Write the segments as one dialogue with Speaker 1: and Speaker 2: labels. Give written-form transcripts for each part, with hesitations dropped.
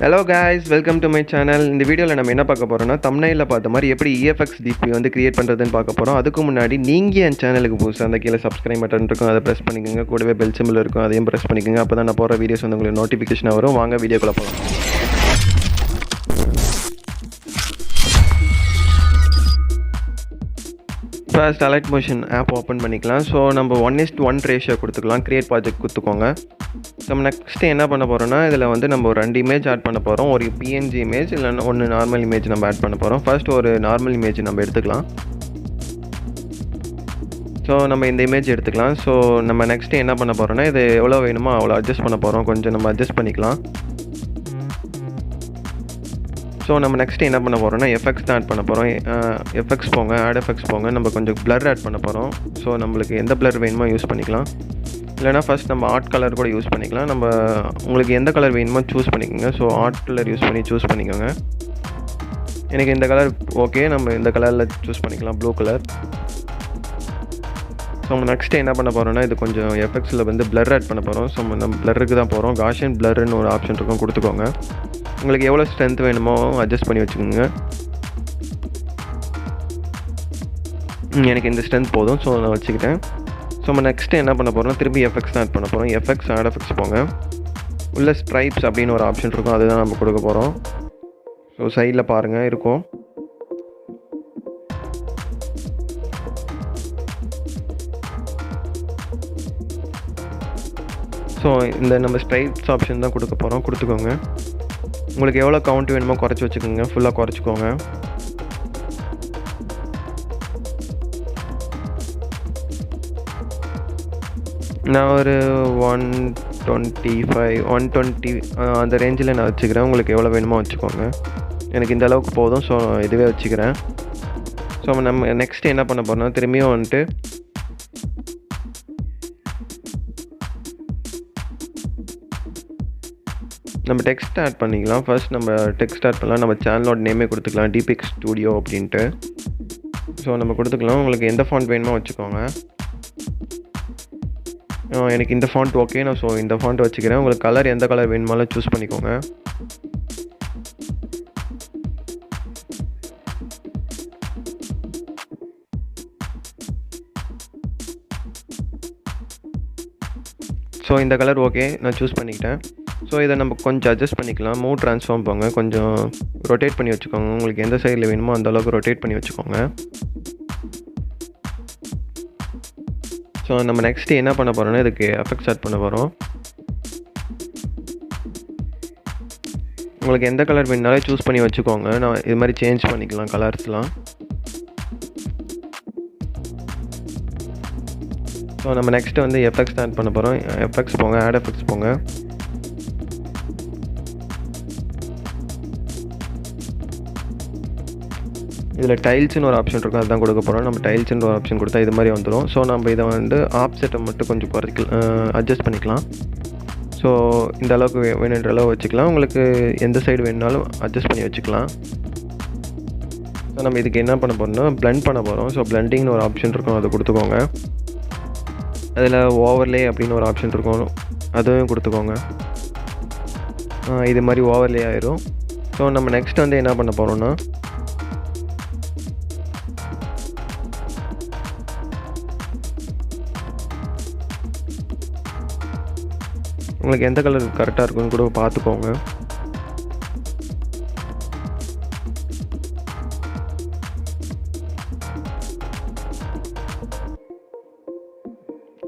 Speaker 1: Hello guys, welcome to my channel. இந்த வீடியோவில் நம்ம என்ன பார்க்க போகிறோம்னா thumbnail பார்த்த மாதிரி எப்படி EFX DP வந்து கிரியேட் பண்ணுறதுன்னு பார்க்க போகிறோம். அதுக்கு முன்னாடி நீங்கள் என் சேனலுக்கு புதுசாக அந்த கீழே சப்ஸ்கிரைப் பட்டன் இருக்கும், அதை ப்ரெஸ் பண்ணிக்கோங்க. கூடவே பெல் சிம்பிள் இருக்கும், அதையும் ப்ரெஸ் பண்ணிக்கோங்க. அப்போ தான் நான் போகிற வீடியோஸ் வந்து உங்களுக்கு நோட்டிஃபிகேஷன் வரும். வாங்க வீடியோக்குள்ள போகலாம். ஃபர்ஸ்ட் Alightmotion ஆப் ஓப்பன் பண்ணிக்கலாம். ஸோ நம்ம 1:1 ரேஷியோ கொடுத்துக்கலாம். க்ரியேட் ப்ராஜெக்ட் கொடுத்துக்கோங்க. நம்ம நெக்ஸ்ட்டு என்ன பண்ண போகிறோம்னா, இதில் வந்து நம்ம ஒரு 2 இமேஜ் ஆட் பண்ண போகிறோம். ஒரு PNG இமேஜ் இல்லைன்னா ஒன்று நார்மல் இமேஜ் நம்ம ஆட் பண்ண போகிறோம். ஃபர்ஸ்ட் ஒரு நார்மல் இமேஜ் நம்ம எடுத்துக்கலாம். ஸோ நம்ம இந்த இமேஜ் எடுத்துக்கலாம். ஸோ நம்ம நெக்ஸ்ட்டு என்ன பண்ண போகிறோம்னா, இது எவ்வளோ வேணுமோ அவ்வளோ அட்ஜஸ்ட் பண்ண போகிறோம். கொஞ்சம் நம்ம அட்ஜஸ்ட் பண்ணிக்கலாம். ஸோ நம்ம நெக்ஸ்ட்டு என்ன பண்ண போகிறோம்னா, எஃபெக்ட்ஸ் தான் ஆட் பண்ண போகிறோம். எஃபெக்ட்ஸ் போங்க, ஆட் எஃபெக்ட்ஸ் போங்க. நம்ம கொஞ்சம் பிளர் ஆட் பண்ண போகிறோம். ஸோ நம்மளுக்கு எந்த பிளர் வேணுமோ யூஸ் பண்ணிக்கலாம். இல்லைனா ஃபஸ்ட் நம்ம ஆர்ட் கலர் கூட யூஸ் பண்ணிக்கலாம். நம்ம உங்களுக்கு எந்த கலர் வேணுமோ சூஸ் பண்ணிக்கோங்க. ஸோ ஆர்ட் கலர் யூஸ் பண்ணி சூஸ் பண்ணிக்கோங்க. எனக்கு இந்த கலர் ஓகே, நம்ம இந்த கலரில் சூஸ் பண்ணிக்கலாம், ப்ளூ கலர். ஸோ நம்ம நெக்ஸ்ட்டு என்ன பண்ண போகிறோம்னா, இது கொஞ்சம் எஃபெக்ட்ஸில் வந்து பிளர் ஆட் பண்ண போகிறோம். ஸோ நம்ம பிளருக்கு தான் போகிறோம். காஷியன் பிளர்னு ஒரு ஆப்ஷன் இருக்கும், கொடுத்துக்கோங்க. உங்களுக்கு எவ்வளோ ஸ்ட்ரென்த் வேணுமோ அட்ஜஸ்ட் பண்ணி வச்சுக்கோங்க. எனக்கு இந்த ஸ்ட்ரென்த் போதும், ஸோ நான் வச்சுக்கிட்டேன். ஸோ நம்ம நெக்ஸ்ட்டு என்ன பண்ண போகிறோம், திருப்பி எஃபெக்ட்ஸ் தான் ஆட் பண்ண போகிறோம். எஃபெக்ட்ஸ் ஆட் எஃபெக்ட்ஸ் போங்க. உள்ள ஸ்ட்ரைப்ஸ் அப்படின்னு ஒரு ஆப்ஷன் இருக்கும், அதுதான் நம்ம கொடுக்க போகிறோம். ஸோ சைடில் பாருங்கள் இருக்கும். ஸோ இந்த நம்ம ஸ்ட்ரைப்ஸ் ஆப்ஷன் தான் கொடுக்க போகிறோம், கொடுத்துக்கோங்க. உங்களுக்கு எவ்வளோ கவுண்ட் வேணுமோ குறைச்சி வச்சுக்கோங்க, ஃபுல்லாக குறைச்சிக்கோங்க. நான் ஒரு 125 120 அந்த ரேஞ்சில் நான் வச்சுக்கிறேன். உங்களுக்கு எவ்வளோ வேணுமோ வச்சுக்கோங்க. எனக்கு இந்த அளவுக்கு போதும், ஸோ இதுவே வச்சுக்கிறேன். ஸோ நம்ம நெக்ஸ்ட்டு என்ன பண்ண போகிறோம்னா, திரும்பியும் வந்துட்டு நம்ம டெக்ஸ்ட் ஆட் பண்ணிக்கலாம். ஃபர்ஸ்ட் நம்ம டெக்ஸ்ட் ஆட் பண்ணலாம். நம்ம சேனலோட நேமே கொடுத்துக்கலாம், EFX ஸ்டூடியோ அப்படின்ட்டு. ஸோ நம்ம கொடுத்துக்கலாம். உங்களுக்கு எந்த ஃபாண்ட் வேணுமோ வச்சுக்கோங்க. எனக்கு இந்த ஃபாண்ட் ஓகே, நான் ஸோ இந்த ஃபாண்ட் வச்சுக்கிறேன். உங்களுக்கு கலர் எந்த கலர் வேணுமாலும் சூஸ் பண்ணிக்கோங்க. ஸோ இந்த கலர் ஓகே, நான் சூஸ் பண்ணிக்கிட்டேன். ஸோ இதை நம்ம கொஞ்சம் அட்ஜஸ்ட் பண்ணிக்கலாம். மூவ் ட்ரான்ஸ்ஃபார்ம் போங்க, கொஞ்சம் ரொட்டேட் பண்ணி வச்சுக்கோங்க. உங்களுக்கு எந்த சைடில் வேணுமோ அந்த அளவுக்கு ரொட்டேட் பண்ணி வச்சுக்கோங்க. ஸோ நம்ம நெக்ஸ்ட்டு என்ன பண்ண போகிறோம்னா, இதுக்கு எஃபெக்ட்ஸ் ஆட் பண்ண போகிறோம். உங்களுக்கு எந்த கலர் வேணுனாலும் சூஸ் பண்ணி வச்சுக்கோங்க. நான் இது மாதிரி சேஞ்ச் பண்ணிக்கலாம் கலர்ஸ்லாம். ஸோ நம்ம நெக்ஸ்ட்டு வந்து எஃபெக்ட்ஸ் ஆட் பண்ண போகிறோம். எஃபெக்ட்ஸ் போங்க, ஆட் எஃபெக்ட்ஸ் போங்க. இதில் டைல்ஸ்னு ஒரு ஆப்ஷன் இருக்கும், அதுதான் கொடுக்க போகிறோம். நம்ம டைல்ஸ்னு ஒரு ஆப்ஷன் கொடுத்தா இது மாதிரி வந்துடும். ஸோ நம்ம இதை வந்து ஆப்செட்டை மட்டும் கொஞ்சம் அட்ஜஸ்ட் பண்ணிக்கலாம். ஸோ இந்த அளவுக்கு வேணுன்ற அளவு வச்சுக்கலாம். உங்களுக்கு எந்த சைடு வேணுனாலும் அட்ஜஸ்ட் பண்ணி வச்சுக்கலாம். ஸோ நம்ம இதுக்கு என்ன பண்ண போகிறோம்னா, பிளெண்ட் பண்ண போகிறோம். ஸோ பிளெண்டிங்னு ஒரு ஆப்ஷன் இருக்கும், அதை கொடுத்துக்கோங்க. அதில் ஓவர்லே அப்படின்னு ஒரு ஆப்ஷன் இருக்கும், அதுவும் கொடுத்துக்கோங்க. இது மாதிரி ஓவர்லே ஆயிரும். ஸோ நம்ம நெக்ஸ்ட் வந்து என்ன பண்ண போகிறோம்னா, உங்களுக்கு எந்த கலர் கரெக்டாக இருக்குன்னு கூட பார்த்துக்கோங்க.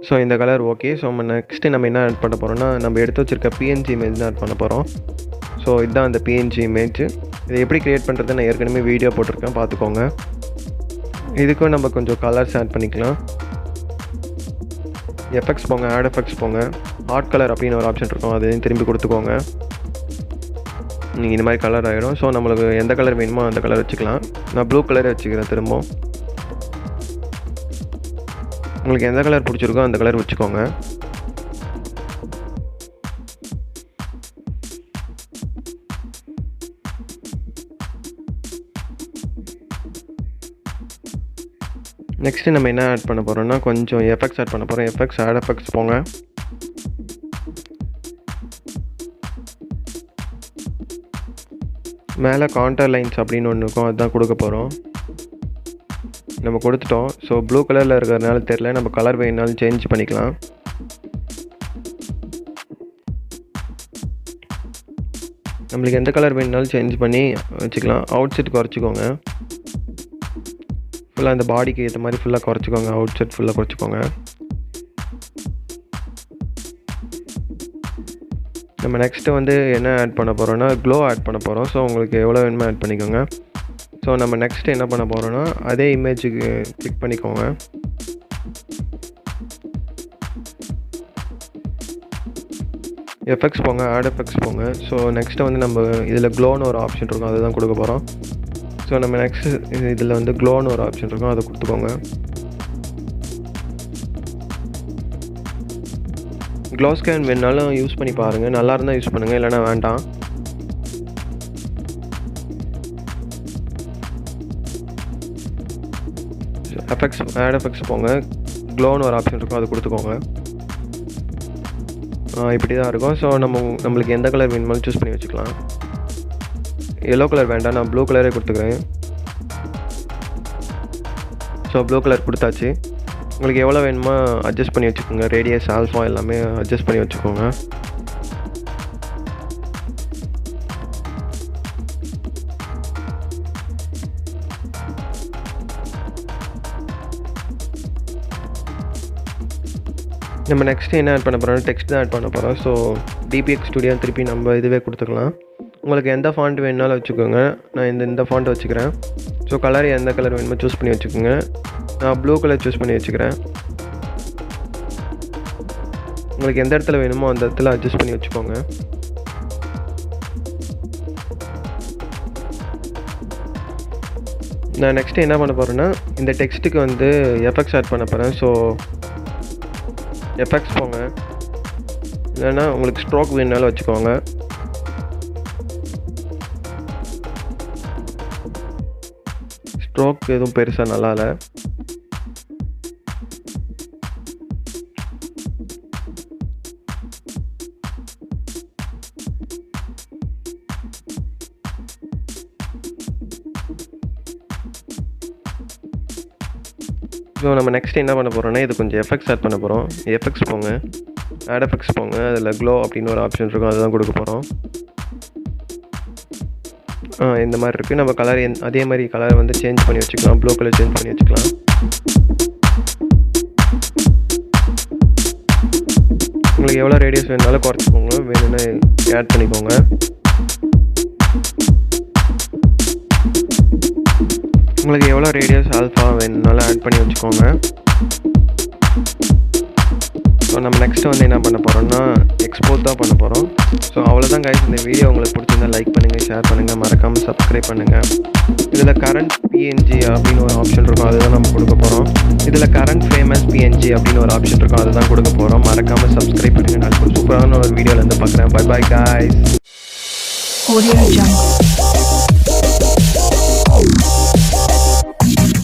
Speaker 1: ஸோ இந்த கலர் ஓகே. ஸோ நம்ம நெக்ஸ்ட்டு நம்ம என்ன ஆட் பண்ண போகிறோம்னா, நம்ம எடுத்து வச்சுருக்க PNG இமேஜ் தான் ஆட் பண்ண போகிறோம். ஸோ இதுதான் அந்த PNG இமேஜ். இதை எப்படி க்ரியேட் பண்ணுறது நான் ஏற்கனவே வீடியோ போட்டிருக்கேன், பார்த்துக்கோங்க. இதுக்கும் நம்ம கொஞ்சம் கலர்ஸ் ஆட் பண்ணிக்கலாம். எஃபெக்ட்ஸ் போங்க, ஆட் எஃபெக்ட்ஸ் போங்க. ஆர்ட் கலர் அப்படின்னு ஒரு ஆப்ஷன் இருக்கும், அதையும் திரும்பி கொடுத்துக்கோங்க. நீங்கள் இந்த மாதிரி கலர் ஆகிடும். ஸோ நம்மளுக்கு எந்த கலர் வேணுமோ அந்த கலர் வச்சுக்கலாம். நான் ப்ளூ கலரே வச்சுக்கிறேன் திரும்ப. உங்களுக்கு எந்த கலர் பிடிச்சிருக்கோ அந்த கலர் வச்சுக்கோங்க. நெக்ஸ்ட்டு நம்ம என்ன ஆட் பண்ண போகிறோம்னா, கொஞ்சம் எஃபெக்ட்ஸ் ஆட் பண்ண போகிறோம். எஃபெக்ட்ஸ் ஆட் எஃபெக்ட்ஸ் போங்க. மேலே கான்டர் லைன்ஸ் அப்படின்னு ஒன்று இருக்கும், அதுதான் கொடுக்க போகிறோம். நம்ம கொடுத்துட்டோம். ஸோ ப்ளூ கலரில் இருக்கிறதுனால தெரில, நம்ம கலர் வேணுனாலும் சேஞ்ச் பண்ணிக்கலாம். நம்மளுக்கு எந்த கலர் வேணுனாலும் சேஞ்ச் பண்ணி வச்சுக்கலாம். அவுட் செட் குறைச்சிக்கோங்க, ஃபுல்லாக அந்த பாடிக்கு ஏற்ற மாதிரி ஃபுல்லாக குறைச்சிக்கோங்க. அவுட் செட் ஃபுல்லாக குறைச்சிக்கோங்க. நம்ம நெக்ஸ்ட்டு வந்து என்ன ஆட் பண்ண போகிறோன்னா க்ளோ ஆட் பண்ண போகிறோம். ஸோ உங்களுக்கு எவ்வளோ வேணுமோ ஆட் பண்ணிக்கோங்க. ஸோ நம்ம நெக்ஸ்ட்டு என்ன பண்ண போகிறோன்னா அதே இமேஜுக்கு கிளிக் பண்ணிக்கோங்க. எஃபெக்ட்ஸ் போங்க, ஆட் எஃபெக்ட்ஸ் போங்க. ஸோ நெக்ஸ்ட்டு வந்து நம்ம இதில் க்ளோன்னு ஒரு ஆப்ஷன் இருக்கும், அதுதான் கொடுக்க போகிறோம். ஸோ நம்ம நெக்ஸ்ட்டு இதில் வந்து க்ளோன்னு ஒரு ஆப்ஷன் இருக்கும், அதை கொடுத்துக்கோங்க. க்ளோ ஸ்கேன் வேணுனாலும் யூஸ் பண்ணி பாருங்கள், நல்லா இருந்தால் யூஸ் பண்ணுங்கள், இல்லைனா வேண்டாம். எஃபெக்ட்ஸ் ஆட் எஃபெக்ட்ஸ் போங்க, க்ளோன்னு ஒரு ஆப்ஷன் இருக்கும், அதை கொடுத்துக்கோங்க. இப்படி தான் இருக்கும். ஸோ நம்மளுக்கு எந்த கலர் வேணுமாலும் சூஸ் பண்ணி வச்சுக்கலாம். எல்லோ கலர் வேண்டாம், நான் ப்ளூ கலரே கொடுத்துக்கிறேன். ஸோ ப்ளூ கலர் கொடுத்தாச்சு. உங்களுக்கு எவ்வளோ வேணுமோ அட்ஜஸ்ட் பண்ணி வச்சுக்கோங்க. ரேடியஸ், ஆல்ஃபா எல்லாமே அட்ஜஸ்ட் பண்ணி வச்சுக்கோங்க. நம்ம நெக்ஸ்ட்டு என்ன ஆட் பண்ண போகிறோம், டெக்ஸ்ட் தான் ஆட் பண்ண போகிறோம். ஸோ டிபிஎக்ஸ் ஸ்டுடியோ திருப்பி நம்ம இதுவே கொடுத்துக்கலாம். உங்களுக்கு எந்த ஃபாண்ட் வேணுனாலும் வச்சுக்கோங்க. நான் இந்த ஃபாண்ட் வச்சுக்கிறேன். ஸோ கலர் எந்த கலர் வேணுமோ சூஸ் பண்ணி வச்சுக்கோங்க. நான் ப்ளூ கலர் சூஸ் பண்ணி வச்சுக்கிறேன். உங்களுக்கு எந்த இடத்துல வேணுமோ அந்த இடத்துல அட்ஜஸ்ட் பண்ணி வச்சுக்கோங்க. நான் நெக்ஸ்ட்டு என்ன பண்ண போகிறேன்னா இந்த டெக்ஸ்ட்டுக்கு வந்து எஃபெக்ட்ஸ் ஆட் பண்ண போகிறேன். ஸோ எஃபெக்ட்ஸ் போங்க, இல்லைன்னா உங்களுக்கு ஸ்ட்ரோக் வேணுனாலும் வச்சுக்கோங்க. ஸ்ட்ரோக் எதுவும் பெருசாக நல்லா இல்லை. ஸோ நம்ம நெக்ஸ்ட் என்ன பண்ண போகிறோம்னா இது கொஞ்சம் எஃபெக்ட்ஸ் ஆட் பண்ண போகிறோம். எஃபெக்ட்ஸ் போங்க, ஆட் எஃபெக்ட்ஸ் போங்க, அதில் க்ளோ அப்படின்னு ஒரு ஆப்ஷன் இருக்கும், அதுதான் கொடுக்க போகிறோம். இந்த மாதிரி இருக்குது. நம்ம கலர் அதே மாதிரி கலர் வந்து சேஞ்ச் பண்ணி வச்சுக்கலாம். ப்ளூ கலர் சேஞ்ச் பண்ணி வச்சுக்கலாம். உங்களுக்கு எவ்வளோ ரேடியஸ் வேணுனாலும் குறைச்சிக்கோங்க, வேணும்னா ஆட் பண்ணிக்கோங்க. உங்களுக்கு எவ்வளோ ரேடியஸ் ஆல்ஃபா வேணுனாலும் ஆட் பண்ணி வச்சுக்கோங்க. ஸோ நம்ம நெக்ஸ்ட்டு வந்து என்ன பண்ண போகிறோம்னா எக்ஸ்போர்ட் தான் பண்ண போகிறோம். ஸோ அவ்வளோதான் கைஸ். இந்த வீடியோ உங்களுக்கு பிடிச்சிருந்தா லைக் பண்ணுங்கள், ஷேர் பண்ணுங்கள், மறக்காமல் சப்ஸ்கிரைப் பண்ணுங்கள். இதில் கரண்ட் பிஎன்ஜி அப்படின்னு ஒரு ஆப்ஷன் இருக்கும், அதுதான் நம்ம கொடுக்க போகிறோம். இதில் கரண்ட் ஃபேமஸ் பிஎன்ஜி அப்படின்னு ஒரு ஆப்ஷன் இருக்கும், அதுதான் கொடுக்க போகிறோம். மறக்காமல் சப்ஸ்கிரைப் பண்ணுங்கள். நான் ஒரு சூப்பரான ஒரு வீடியோவில் பார்க்குறேன். Bye bye guys.